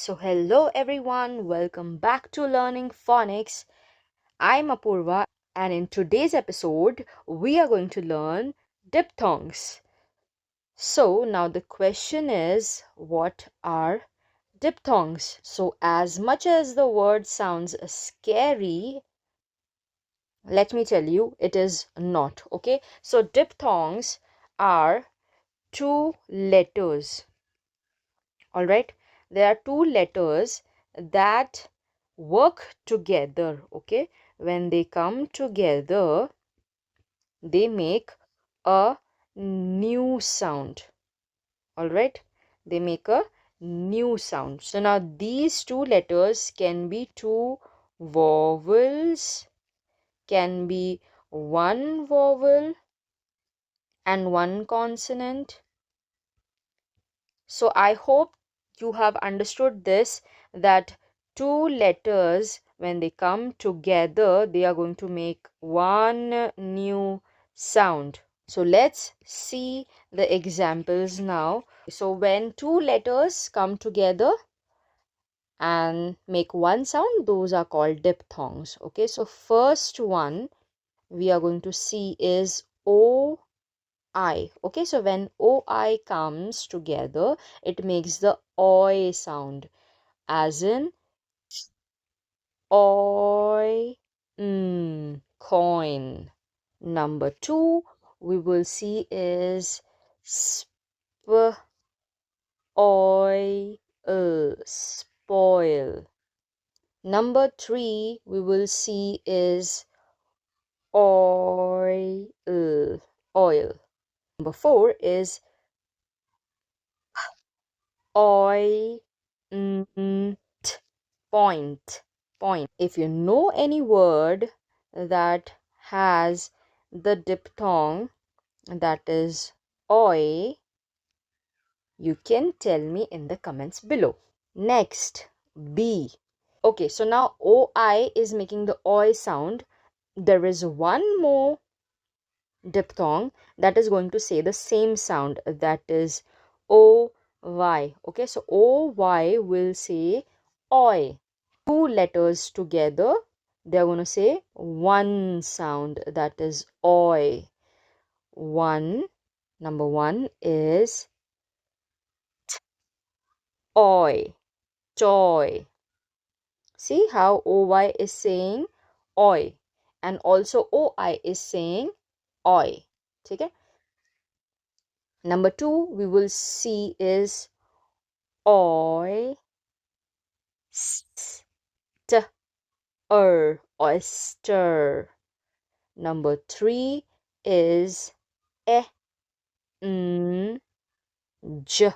So hello everyone, welcome back to Learning Phonics. I'm Apurva and in today's episode we are going to learn diphthongs. So now the question is, what are diphthongs? So as much as the word sounds scary, let me tell you it is not, okay? So diphthongs are two letters. All right, there are two letters that work together. Okay, when they come together they make a new sound. All right, they make a new sound. So now these two letters can be two vowels, can be one vowel and one consonant. So I hope you have understood this, that two letters, when they come together, they are going to make one new sound. So let's see the examples now. So when two letters come together and make one sound, those are called diphthongs. Okay, so first one we are going to see is I. Okay, so when OI comes together, it makes the OI sound, as in OI, coin. Number two, we will see is spoil, spoil. Number three, we will see is oil, oil. Number four is oil, point. If you know any word that has the diphthong that is oi, you can tell me in the comments below. Next, B. Okay, so now oi is making the oi sound. There is one more diphthong that is going to say the same sound, that is oy. Okay, so oy will say oi. Two letters together, they're going to say one sound, that is oi. One, number one is oi, toy. See how oy is saying oi, and also oi is saying oi. Okay. Number two we will see is oi, oyster. Number three is e, j,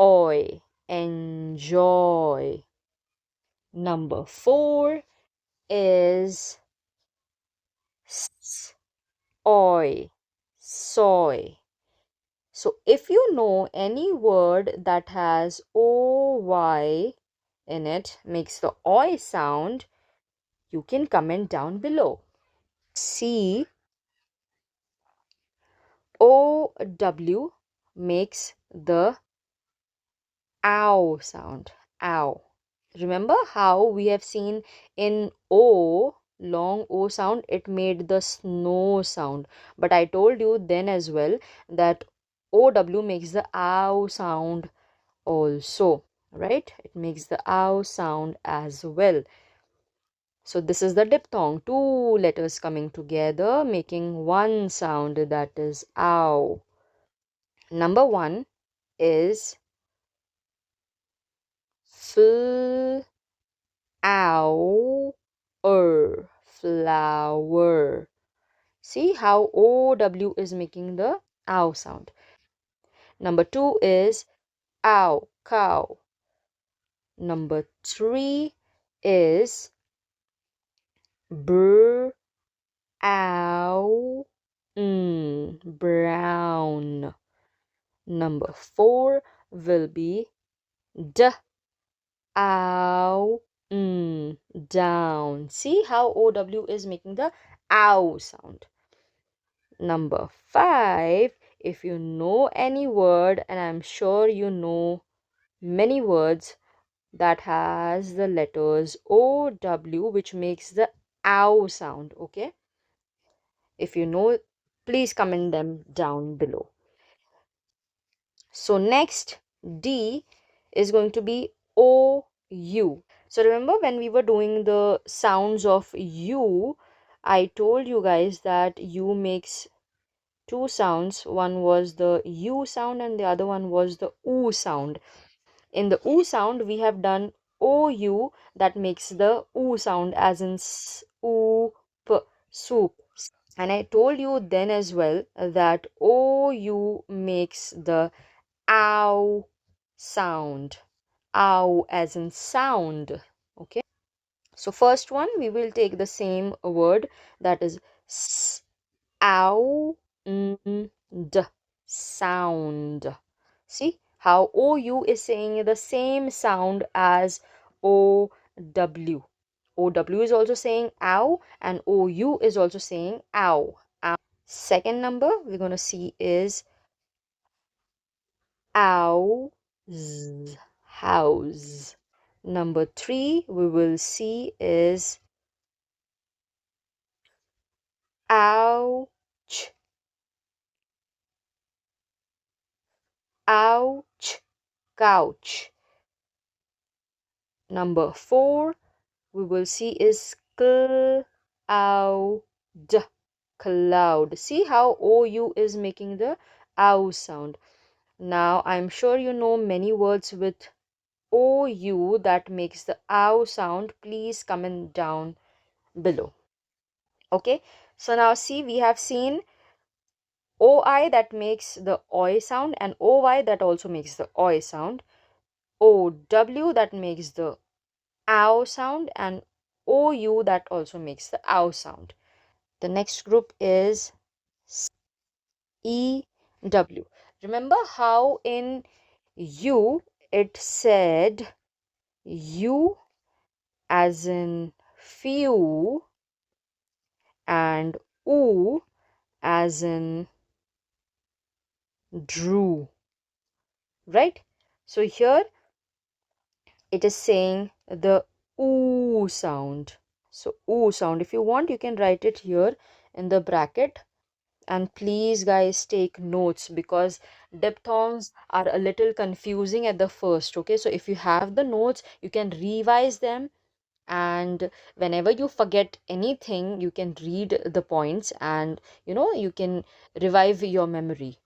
oi, enjoy. Number four is oi, soy. So if you know any word that has oy in it, makes the oi sound, you can comment down below. See, ow makes the ow sound. Ow. Remember how we have seen in O, long O sound, it made the snow sound. But I told you then as well that OW makes the ow sound also, right? It makes the ow sound as well. So this is the diphthong, two letters coming together making one sound, that is ow. Number one is flower, flower. See how OW is making the ow sound. Number two is ow, cow. Number three is brown, brown. Number four will be d, ow, down. See how OW is making the ow sound. Number five, if you know any word, and I'm sure you know many words that has the letters OW, which makes the ow sound. Okay, if you know, please comment them down below. So next, D is going to be OU. So remember when we were doing the sounds of U, I told you guys that U makes two sounds. One was the U sound and the other one was the OO sound. In the OO sound, we have done OU, that makes the OO sound, as in OOP, soup. And I told you then as well that OU makes the ow sound. Ow as in sound. Okay. So first one, we will take the same word, that is ow, d, sound. See how OU is saying the same sound as OW. OW is also saying ow, and OU is also saying ow. Second number we're going to see is ow, house. Number three we will see is ouch, ouch, couch. Number four we will see is cloud, cloud. See how OU is making the ow sound. Now I'm sure you know many words with OU that makes the ow sound. Please comment down below. Okay, so now see, we have seen OI that makes the OI sound, and OY that also makes the OI sound. OW that makes the ow sound, and OU that also makes the ow sound. The next group is EW. Remember how in U it said U as in few and oo as in drew, right? So here it is saying the oo sound. So oo sound, if you want you can write it here in the bracket. And please guys take notes, because diphthongs are a little confusing at the first. Okay, so if you have the notes you can revise them, and whenever you forget anything you can read the points, and you can revive your memory.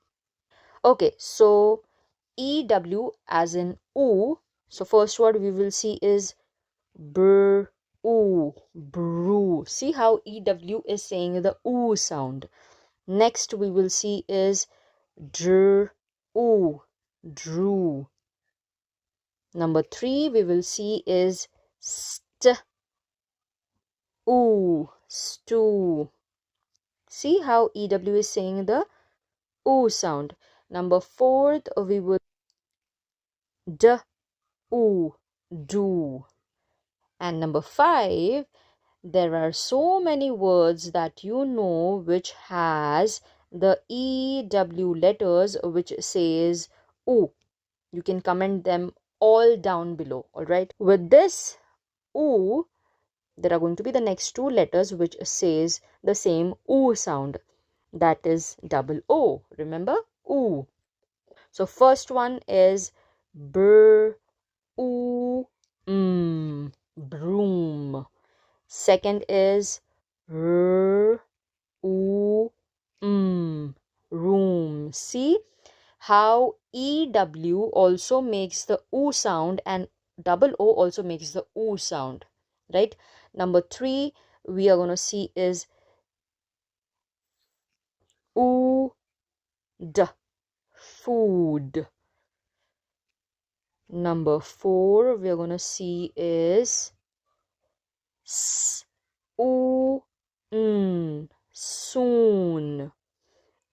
Okay, so EW as in oo. So first word we will see is br, oo, brew. See how EW is saying the oo sound. Next we will see is dr, oo, drew. Number three we will see is st, oo, stew. See how EW is saying the oo sound. Number fourth we will d, oo, do. And number five, there are so many words that you know which has the EW letters which says oo. You can comment them all down below, all right? With this oo, there are going to be the next two letters which says the same oo sound. That is double O. Remember? Oo. So first one is br, oo, broom. Second is r, oo, room. See how EW also makes the oo sound and double O also makes the oo sound, right? Number three we are going to see is oo, food. Number four we are going to see is s, oo, soon.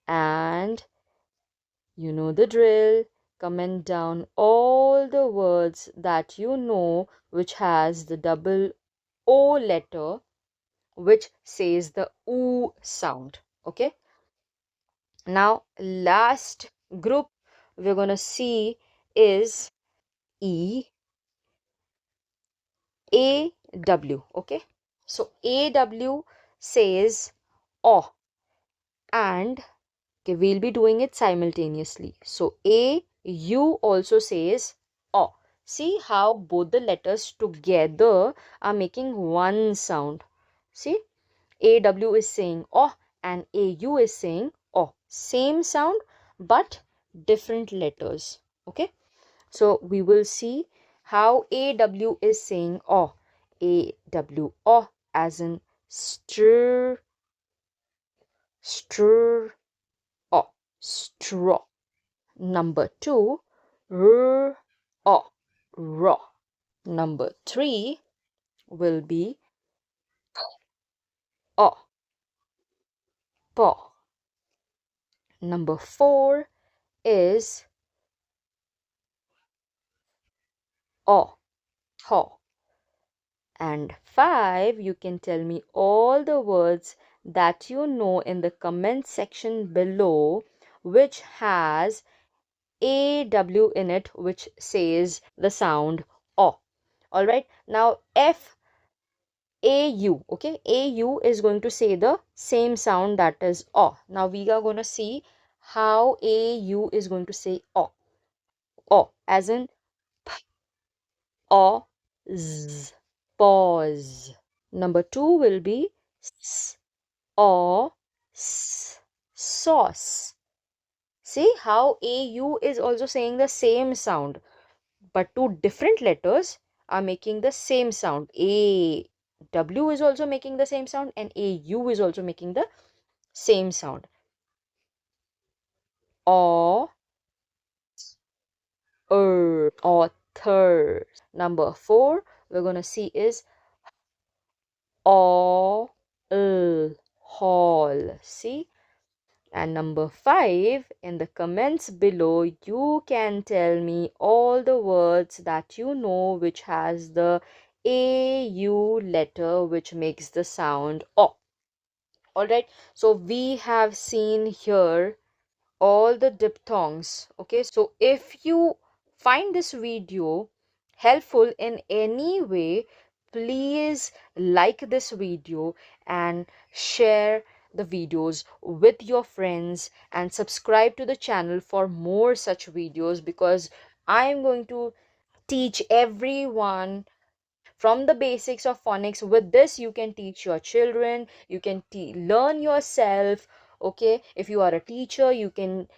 And you know the drill. Comment down all the words that you know which has the double O letter which says the oo sound. Okay. Now last group we're gonna see is E AW. Okay, so AW says oh, and okay, we'll be doing it simultaneously. So AU also says oh. See how both the letters together are making one sound. See, AW is saying oh and AU is saying oh. Same sound but different letters. Okay, so we will see how AW is saying oh. AW oh as in stir, stir, oh, straw. Number 2, r, oh, raw. Number 3 will be oh, paw. Number 4 is oh, thaw. And 5, you can tell me all the words that you know in the comment section below which has AW in it, which says the sound O. Alright, now FAU, okay, AU is going to say the same sound, that is O. Now we are going to see how AU is going to say O. O as in O, Z, pause. Number 2 will be S, O, S, sauce. See how AU is also saying the same sound, but two different letters are making the same sound. AW is also making the same sound and AU is also making the same sound. Or, author. Number 4 we're going to see is all, hall. See? And number 5, in the comments below, you can tell me all the words that you know which has the AU letter which makes the sound O. Alright, so we have seen here all the diphthongs. Okay, so if you find this video helpful in any way, please like this video and share the videos with your friends and subscribe to the channel for more such videos, because I am going to teach everyone from the basics of phonics. With this you can teach your children, you can learn yourself. Okay, if you are a teacher, you can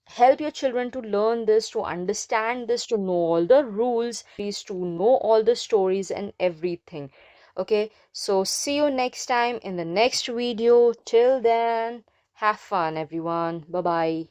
help your children to learn this, to understand this, to know all the rules, is to know all the stories and everything. Okay, so see you next time in the next video. Till then, have fun everyone. Bye bye.